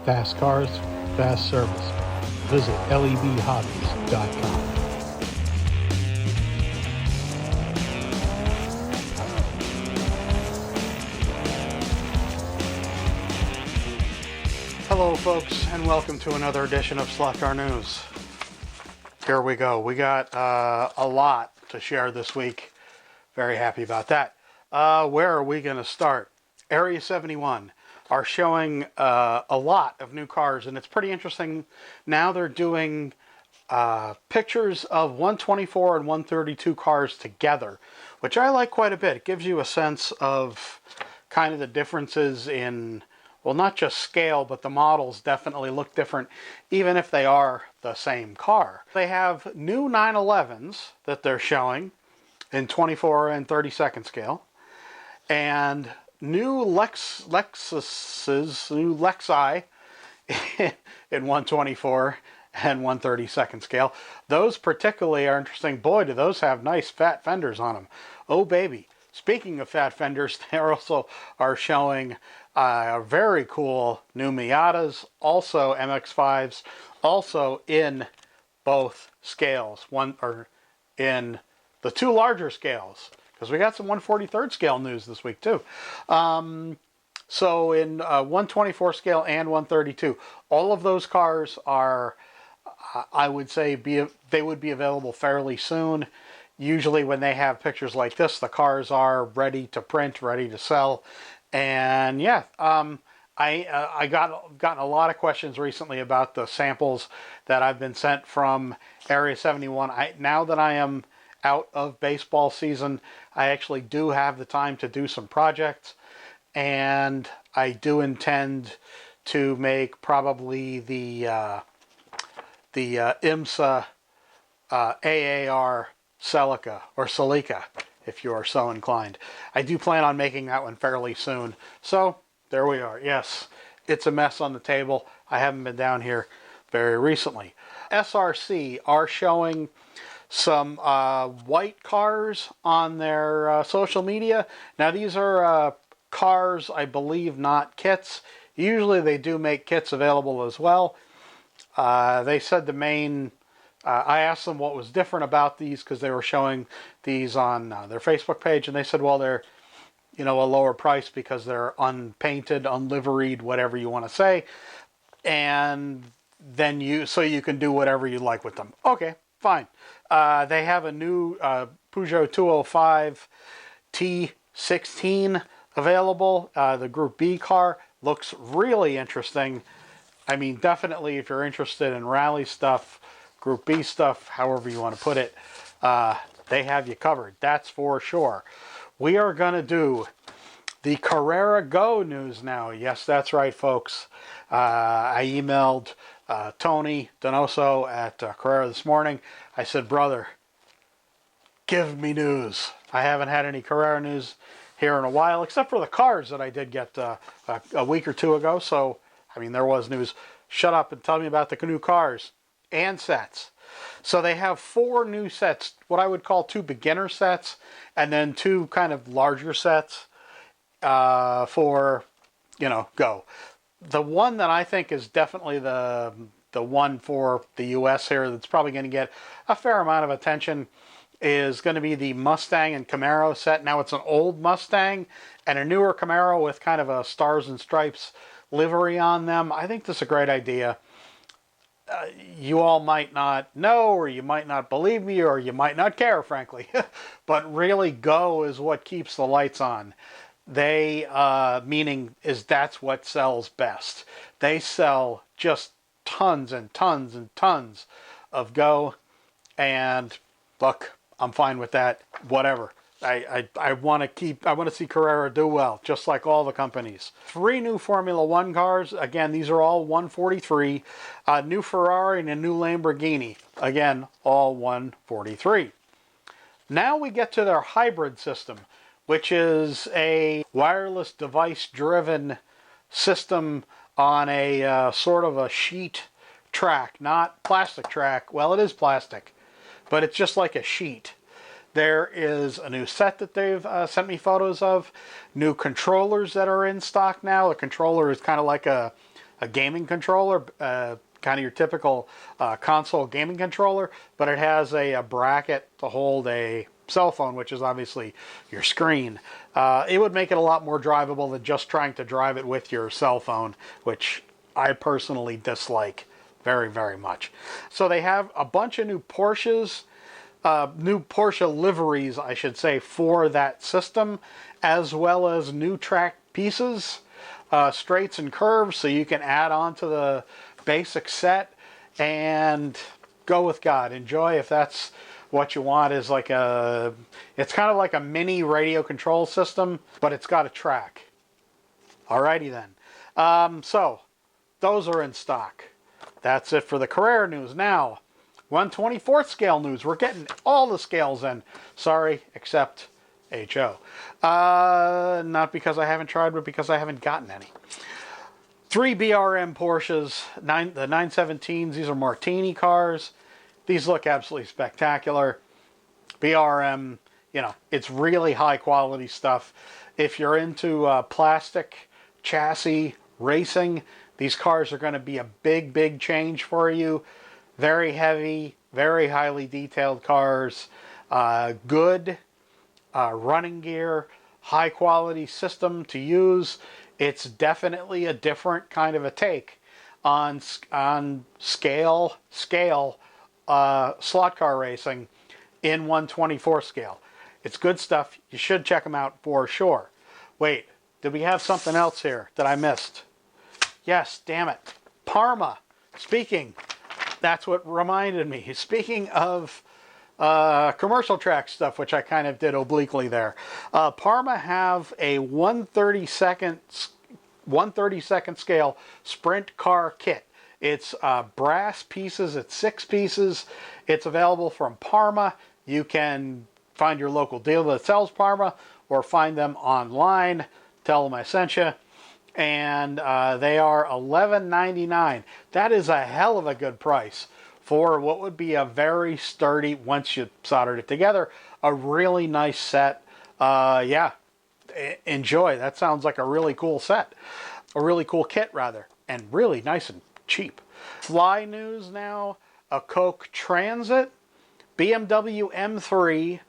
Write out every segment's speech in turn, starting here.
Fast cars, fast service. Visit lebhobbies.com. Hello folks, and welcome to another edition of Slot Car News. Here we go. We got a lot to share this week. Very happy about that. Where are we going to start? Area 71 are showing a lot of new cars, and it's pretty interesting. Now they're doing pictures of 124 and 132 cars together, which I like quite a bit. It gives you a sense of kind of the differences in, well, not just scale, but the models definitely look different, even if they are the same car. They have new 911s that they're showing in 24 and 32nd scale, and new new Lexi in 124 and 132nd scale. Those particularly are interesting. Boy, do those have nice fat fenders on them. Oh, baby. Speaking of fat fenders, they also are showing very cool new Miatas, also MX-5s, also in both scales, in the two larger scales, because we got some 143rd scale news this week too. So in 124 scale and 132, all of those cars are, I would say, they would be available fairly soon. Usually when they have pictures like this, the cars are ready to print, ready to sell. And yeah, I gotten a lot of questions recently about the samples that I've been sent from Area 71. Now that I am out of baseball season, I actually do have the time to do some projects, and I do intend to make probably the IMSA AAR Celica, or Celica, if you are so inclined. I do plan on making that one fairly soon. So there we are. Yes, it's a mess on the table. I haven't been down here very recently. SRC are showing some white cars on their social media. Now these are cars, I believe, not kits. Usually they do make kits available as well. They said the main, I asked them what was different about these, because they were showing these on their Facebook page, and they said, well, they're, a lower price because they're unpainted, unliveried, whatever you want to say, and then so you can do whatever you like with them. Okay, fine. They have a new Peugeot 205 T16 available. The Group B car looks really interesting. I mean, definitely if you're interested in rally stuff, Group B stuff, however you want to put it, they have you covered. That's for sure. We are going to do the Carrera Go news now. Yes, that's right, folks. I emailed Tony Donoso at Carrera this morning. I said, brother, give me news. I haven't had any Carrera news here in a while, except for the cars that I did get a week or two ago. So, I mean, there was news. Shut up and tell me about the new cars and sets. So they have 4 new sets, what I would call 2 beginner sets, and then 2 kind of larger sets for, Go. The one that I think is definitely the one for the US here that's probably going to get a fair amount of attention is going to be the Mustang and Camaro set. Now it's an old Mustang and a newer Camaro with kind of a stars and stripes livery on them. I think this is a great idea. You all might not know, or you might not believe me, or you might not care, frankly. But really, Go is what keeps the lights on. They, meaning is that's what sells best. They sell just tons and tons and tons of Go, and look, I'm fine with that. Whatever. I want to see Carrera do well, just like all the companies. 3 new Formula One cars. Again, these are all 143. New Ferrari and a new Lamborghini. Again, all 143. Now we get to their hybrid system, which is a wireless device-driven system on a sort of a sheet track, not plastic track. Well, it is plastic, but it's just like a sheet. There is a new set that they've sent me photos of. New controllers that are in stock now. The controller is kind of like a a gaming controller, kind of your typical console gaming controller, but it has a bracket to hold a cell phone, which is obviously your screen. It would make it a lot more drivable than just trying to drive it with your cell phone, which I personally dislike very, very much. So they have a bunch of new Porsches, new Porsche liveries, I should say, for that system, as well as new track pieces, straights and curves, so you can add on to the basic set and go with God. Enjoy if that's what you want. Is like it's kind of like a mini radio control system, but it's got a track. Alrighty then. So those are in stock. That's it for the Carrera news. Now, 1/24th scale news. We're getting all the scales in. Sorry, except HO. Not because I haven't tried, but because I haven't gotten any. 3 BRM Porsches, the 917s. These are Martini cars. These look absolutely spectacular. BRM, you know, it's really high quality stuff. If you're into plastic chassis racing, these cars are going to be a big, big change for you. Very heavy, very highly detailed cars. Good running gear, high quality system to use. It's definitely a different kind of a take on scale slot car racing in 1/24 scale. It's good stuff. You should check them out for sure. Wait, did we have something else here that I missed? Yes, damn it. Parma. That's what reminded me. Speaking of commercial track stuff, which I kind of did obliquely there. Parma have a 1/32 scale sprint car kit. It's brass pieces. It's 6 pieces. It's available from Parma. You can find your local dealer that sells Parma or find them online. Tell them I sent you. And they are $11.99. That is a hell of a good price for what would be a very sturdy, once you soldered it together, a really nice set. Yeah, enjoy. That sounds like a really cool set. A really cool kit, rather. And really nice and cheap. Fly news now. A Coke Transit, BMW M3,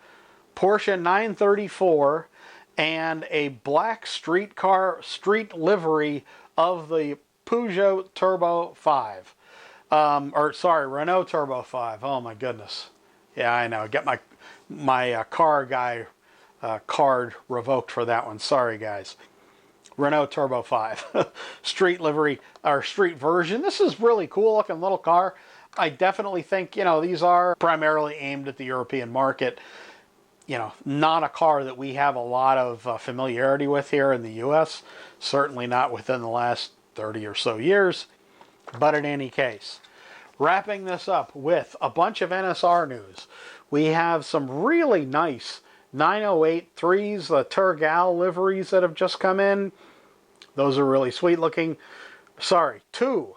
Porsche 934, and a black street livery of the Peugeot Turbo 5. Renault Turbo 5. Oh my goodness. Yeah, I know. Get my car guy card revoked for that one. Sorry, guys. Renault Turbo 5. Street livery, or street version. This is really cool looking little car. I definitely think, you know, these are primarily aimed at the European market. You know, not a car that we have a lot of familiarity with here in the U.S. Certainly not within the last 30 or so years. But in any case, wrapping this up with a bunch of NSR news. We have some really nice 908 the Turgal liveries that have just come in. Those are really sweet looking. Sorry, 2.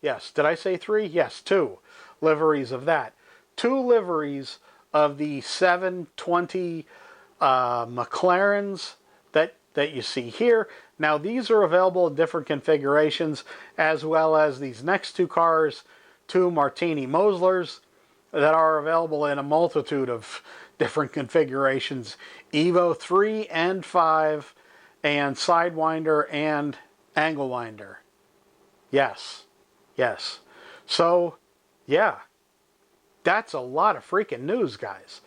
Yes, did I say 3? Yes, 2 liveries of that. 2 liveries of the 720 McLarens that you see here. Now these are available in different configurations, as well as these next 2 cars, 2 Martini Moslers that are available in a multitude of different configurations. Evo 3 and 5, and Sidewinder and Angle Winder. Yes. Yes. So, yeah. That's a lot of freaking news, guys.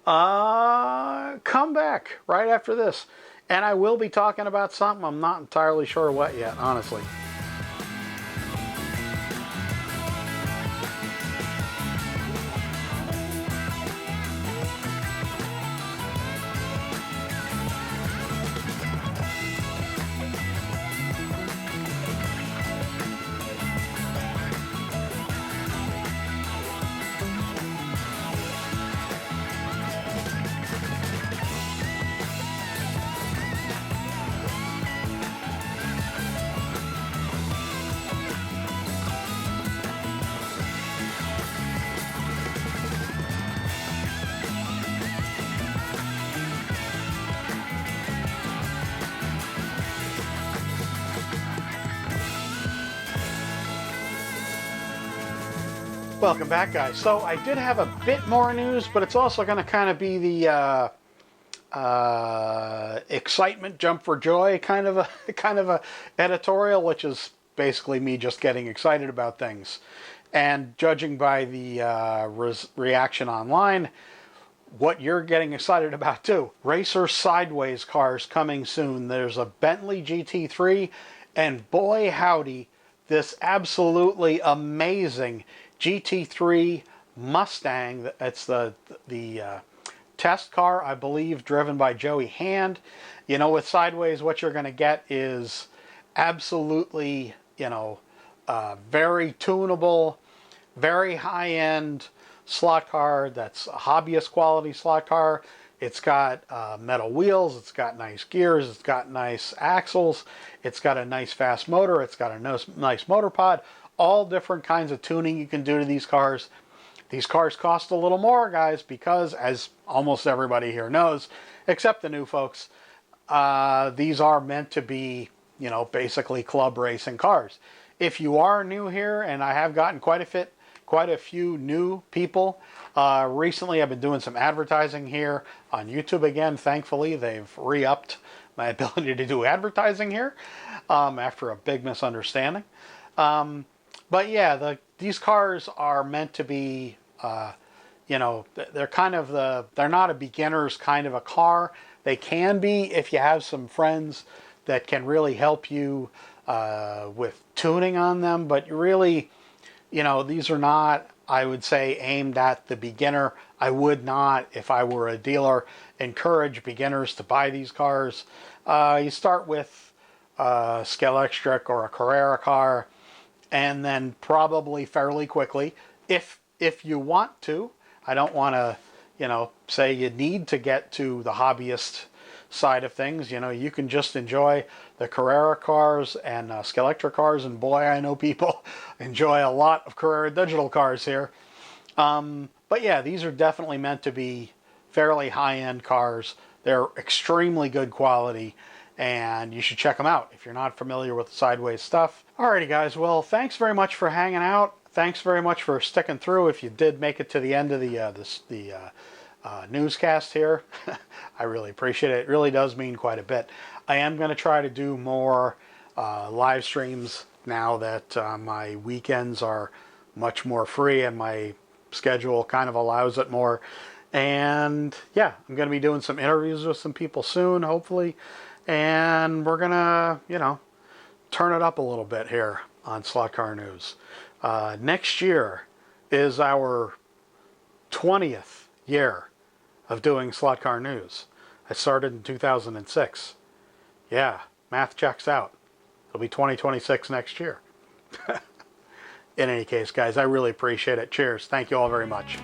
Come back right after this. And I will be talking about something. I'm not entirely sure what yet, honestly. Welcome back, guys. So I did have a bit more news, but it's also going to kind of be the excitement jump for joy kind of a editorial, which is basically me just getting excited about things. And judging by the reaction online, what you're getting excited about too. Racer sideways cars coming soon. There's a Bentley GT3, and boy howdy, this absolutely amazing GT3 Mustang. It's the test car, I believe, driven by Joey Hand. You know, with sideways, what you're going to get is absolutely, you know, very tunable, very high-end slot car. That's a hobbyist quality slot car. It's got metal wheels, it's got nice gears, it's got nice axles, it's got a nice fast motor, it's got a nice motor pod, all different kinds of tuning you can do to these cars. These cars cost a little more, guys, because, as almost everybody here knows, except the new folks, these are meant to be, you know, basically club racing cars. If you are new here, and I have gotten quite a few new people recently, I've been doing some advertising here on YouTube again. Thankfully, they've re-upped my ability to do advertising here after a big misunderstanding. But yeah, these cars are meant to be, you know, they're kind of they're not a beginner's kind of a car. They can be if you have some friends that can really help you with tuning on them, but really, you know, these are not, I would say, aimed at the beginner. I would not, if I were a dealer, encourage beginners to buy these cars. You start with a Scalextric or a Carrera car, and then probably fairly quickly, if you want to. I don't want to, you know, say you need to get to the hobbyist side of things. You know, you can just enjoy the Carrera cars and Scalextric cars, and boy, I know people enjoy a lot of Carrera digital cars here. But yeah, these are definitely meant to be fairly high-end cars. They're extremely good quality, and you should check them out if you're not familiar with the sideways stuff. Alrighty, guys. Well, thanks very much for hanging out. Thanks very much for sticking through. If you did make it to the end of the newscast here, I really appreciate it. It really does mean quite a bit. I am going to try to do more live streams now that my weekends are much more free and my schedule kind of allows it more. And yeah, I'm going to be doing some interviews with some people soon, hopefully. And we're going to, you know, turn it up a little bit here on Slot Car News. Next year is our 20th year of doing Slot Car News. I started in 2006. Yeah, math checks out. It'll be 2026 next year. In any case, guys, I really appreciate it. Cheers. Thank you all very much.